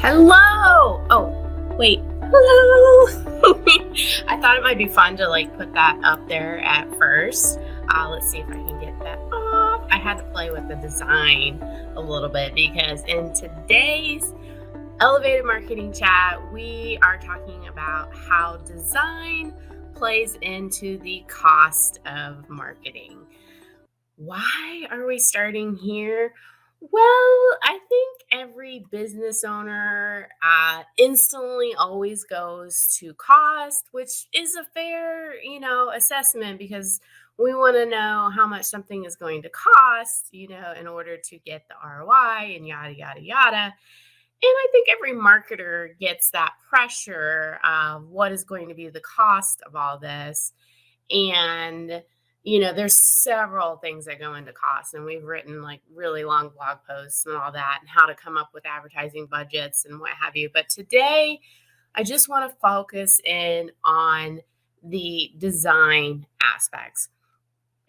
Hello. Oh, wait. Hello. I thought it might be fun to put that up there at first. Let's see if I can get that off. I had to play with the design a little bit because in today's elevated marketing chat, we are talking about how design plays into the cost of marketing. Why are we starting here? Well, I think every business owner instantly always goes to cost, which is a fair, assessment because we want to know how much something is going to cost, in order to get the ROI and yada, yada, yada. And I think every marketer gets that pressure of what is going to be the cost of all this. And there's several things that go into cost, and we've written really long blog posts and all that, and how to come up with advertising budgets and what have you. But today I just want to focus in on the design aspects.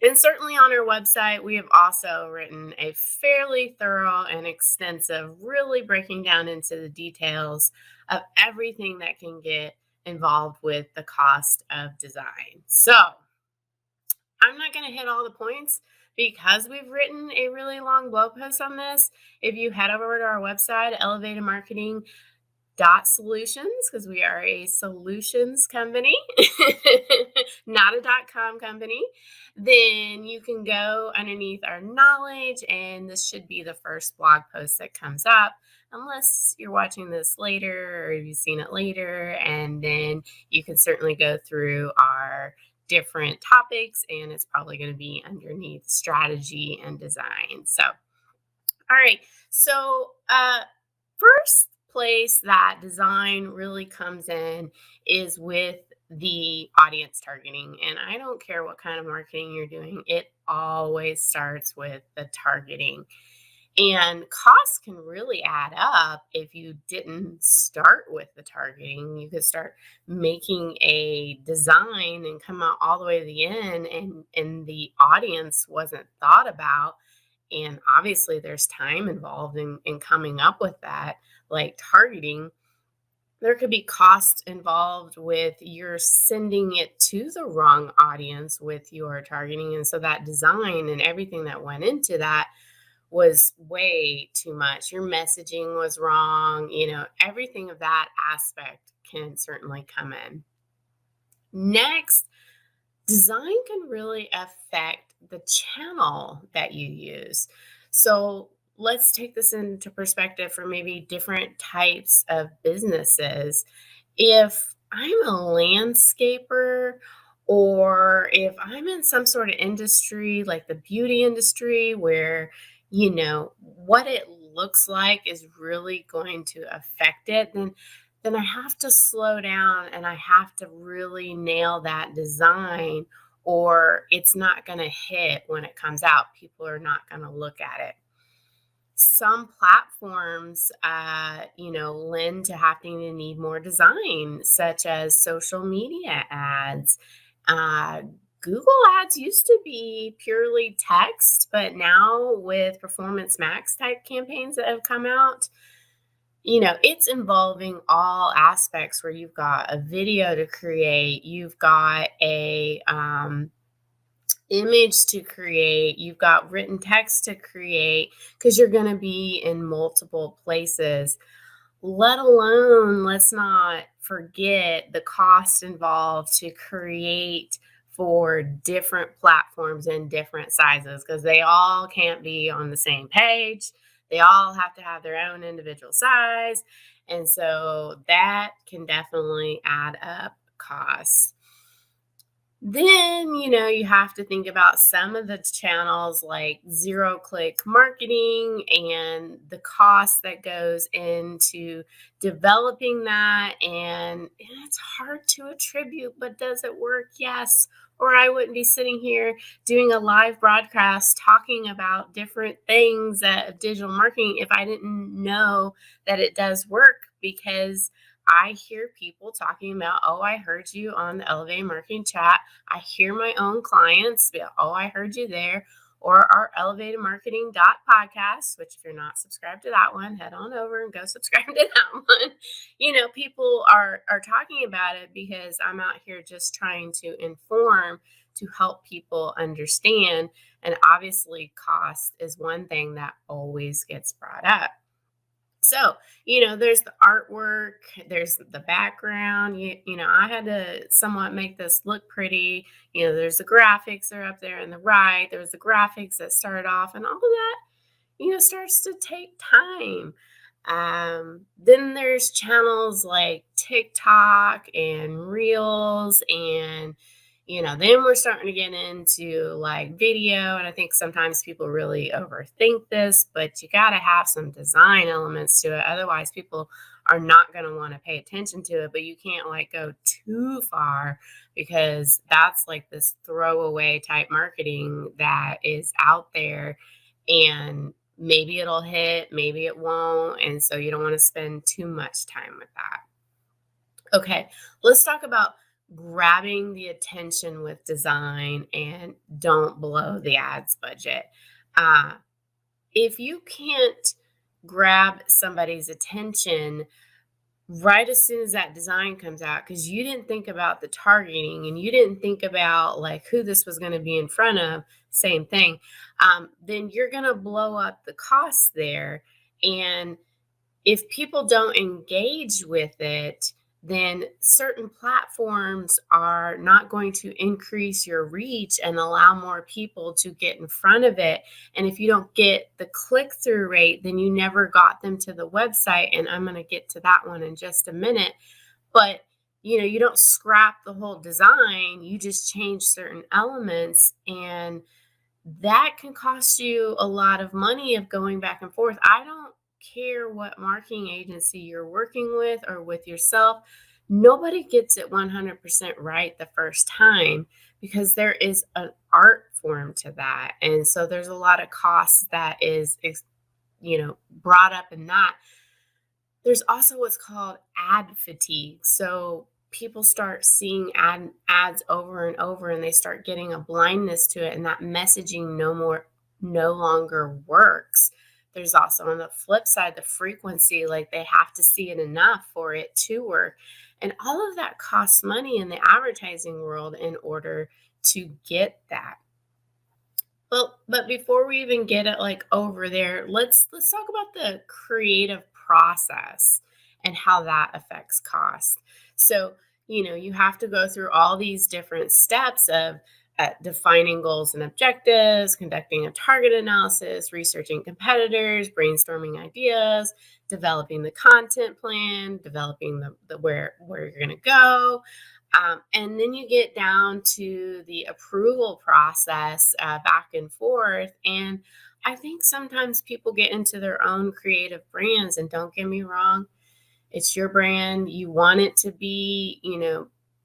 And certainly on our website, we have also written a fairly thorough and extensive, really breaking down into the details of everything that can get involved with the cost of design. So I'm not going to hit all the points because we've written a really long blog post on this. If you head over to our website, elevatedmarketing.solutions, because we are a solutions company, not a .com company, then you can go underneath our knowledge, and this should be the first blog post that comes up, unless you're watching this later or you've seen it later, and then you can certainly go through our different topics, and it's probably going to be underneath strategy and design. So, all right. So, first place that design really comes in is with the audience targeting. And I don't care what kind of marketing you're doing, it always starts with the targeting. And costs can really add up if you didn't start with the targeting. You could start making a design and come out all the way to the end, and the audience wasn't thought about. And obviously, there's time involved in coming up with that, like targeting. There could be cost involved with you're sending it to the wrong audience with your targeting. And so that design and everything that went into that was way too much. Your messaging was wrong. Everything of that aspect can certainly come in. Next, design can really affect the channel that you use. So let's take this into perspective for maybe different types of businesses. If I'm a landscaper, or if I'm in some sort of industry like the beauty industry where, what it looks like is really going to affect it, then I have to slow down and I have to really nail that design, or it's not going to hit when it comes out. People are not going to look at it. Some platforms, lend to having to need more design, such as social media ads. Uh, Google ads used to be purely text, but now with Performance Max type campaigns that have come out, it's involving all aspects where you've got a video to create, you've got a image to create, you've got written text to create, because you're going to be in multiple places. Let alone, let's not forget the cost involved to create for different platforms and different sizes, because they all can't be on the same page. They all have to have their own individual size. And so that can definitely add up costs. Then, you have to think about some of the channels like zero click marketing and the cost that goes into developing that. And it's hard to attribute, but does it work? Yes. Or I wouldn't be sitting here doing a live broadcast talking about different things of digital marketing if I didn't know that it does work, because I hear people talking about, oh, I heard you on the Elevated Marketing Chat. I hear my own clients, oh, I heard you there. or our Elevated Marketing podcast, which if you're not subscribed to that one, head on over and go subscribe to that one. People are talking about it because I'm out here just trying to inform, to help people understand. And obviously, cost is one thing that always gets brought up. So, there's the artwork, there's the background. I had to somewhat make this look pretty. There's the graphics that are up there on the right. There's the graphics that started off, and all of that, starts to take time. Then there's channels like TikTok and Reels, and then we're starting to get into like video. And I think sometimes people really overthink this, but you got to have some design elements to it. Otherwise, people are not going to want to pay attention to it. But you can't like go too far, because that's like this throwaway type marketing that is out there, and maybe it'll hit, maybe it won't. And so you don't want to spend too much time with that. Okay, let's talk about grabbing the attention with design and don't blow the ads budget. If you can't grab somebody's attention right as soon as that design comes out, because you didn't think about the targeting and you didn't think about like who this was going to be in front of, same thing, then you're going to blow up the costs there. And if people don't engage with it, then certain platforms are not going to increase your reach and allow more people to get in front of it. And if you don't get the click-through rate, then you never got them to the website. And I'm going to get to that one in just a minute. But you don't scrap the whole design, you just change certain elements, and that can cost you a lot of money of going back and forth. I don't care what marketing agency you're working with or with yourself. Nobody gets it 100% right the first time, because there is an art form to that. And so there's a lot of costs that is, brought up in that. There's also what's called ad fatigue. So people start seeing ads over and over, and they start getting a blindness to it, and that messaging no longer works. There's also, on the flip side, the frequency, like they have to see it enough for it to work. And all of that costs money in the advertising world in order to get that. But before we even get it like over there, let's talk about the creative process and how that affects cost. So, you have to go through all these different steps of defining goals and objectives, conducting a target analysis, researching competitors, brainstorming ideas, developing the content plan, developing the where you're going to go. And then you get down to the approval process, back and forth. And I think sometimes people get into their own creative brands, and don't get me wrong, it's your brand. You want it to be,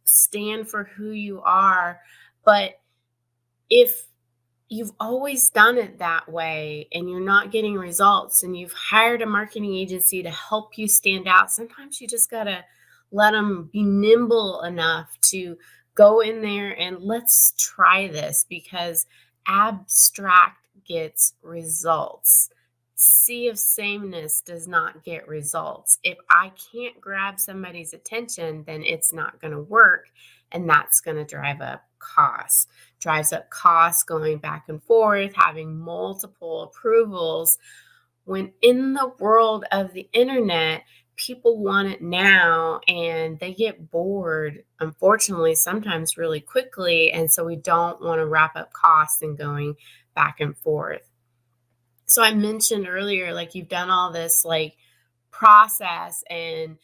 stand for who you are. But if you've always done it that way and you're not getting results, and you've hired a marketing agency to help you stand out, sometimes you just got to let them be nimble enough to go in there and let's try this, because abstract gets results. Sea of sameness does not get results. If I can't grab somebody's attention, then it's not going to work. And that's going to drive up costs. Drives up costs going back and forth, having multiple approvals. When in the world of the internet, people want it now, and they get bored, unfortunately, sometimes really quickly. And so we don't want to wrap up costs and going back and forth. So I mentioned earlier, like, you've done all this like process, and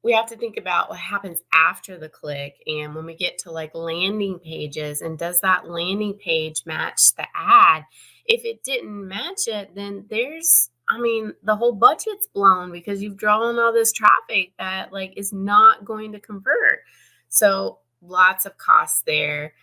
we have to think about what happens after the click, and when we get to like landing pages, and does that landing page match the ad? If it didn't match it, then the whole budget's blown, because you've drawn all this traffic that like is not going to convert. So lots of costs there.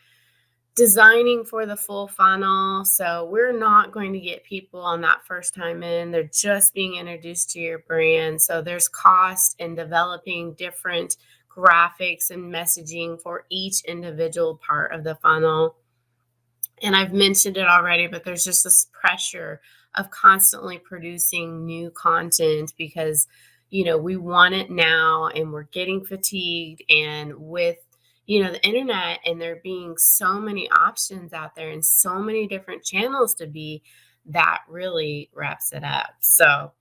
Designing for the full funnel. So we're not going to get people on that first time in. They're just being introduced to your brand. So there's cost in developing different graphics and messaging for each individual part of the funnel. And I've mentioned it already, but there's just this pressure of constantly producing new content because, we want it now and we're getting fatigued. And with, the internet and there being so many options out there and so many different channels to be, that really wraps it up. So,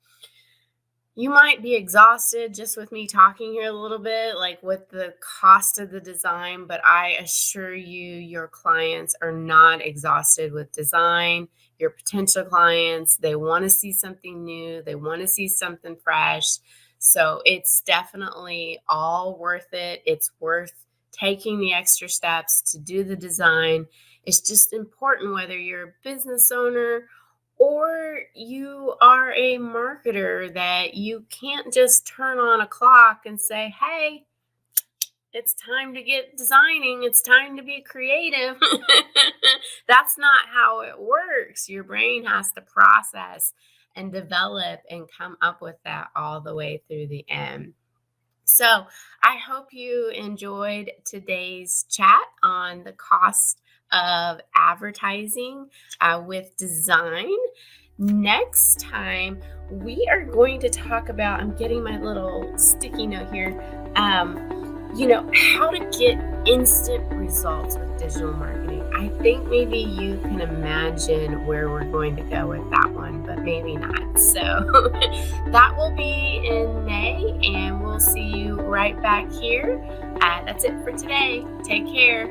you might be exhausted just with me talking here a little bit, like with the cost of the design, but I assure you, your clients are not exhausted with design. Your potential clients, they want to see something new, they want to see something fresh. So it's definitely all worth it. It's worth taking the extra steps to do the design. It's just important whether you're a business owner or you are a marketer that you can't just turn on a clock and say, hey, it's time to get designing. It's time to be creative. That's not how it works. Your brain has to process and develop and come up with that all the way through the end. So I hope you enjoyed today's chat on the cost of advertising with design. Next time, we are going to talk about, I'm getting my little sticky note here, how to get instant results with digital marketing. I think maybe you can imagine where we're going to go with that one, but maybe not. So that will be in May, and we'll see you right back here. That's it for today. Take care.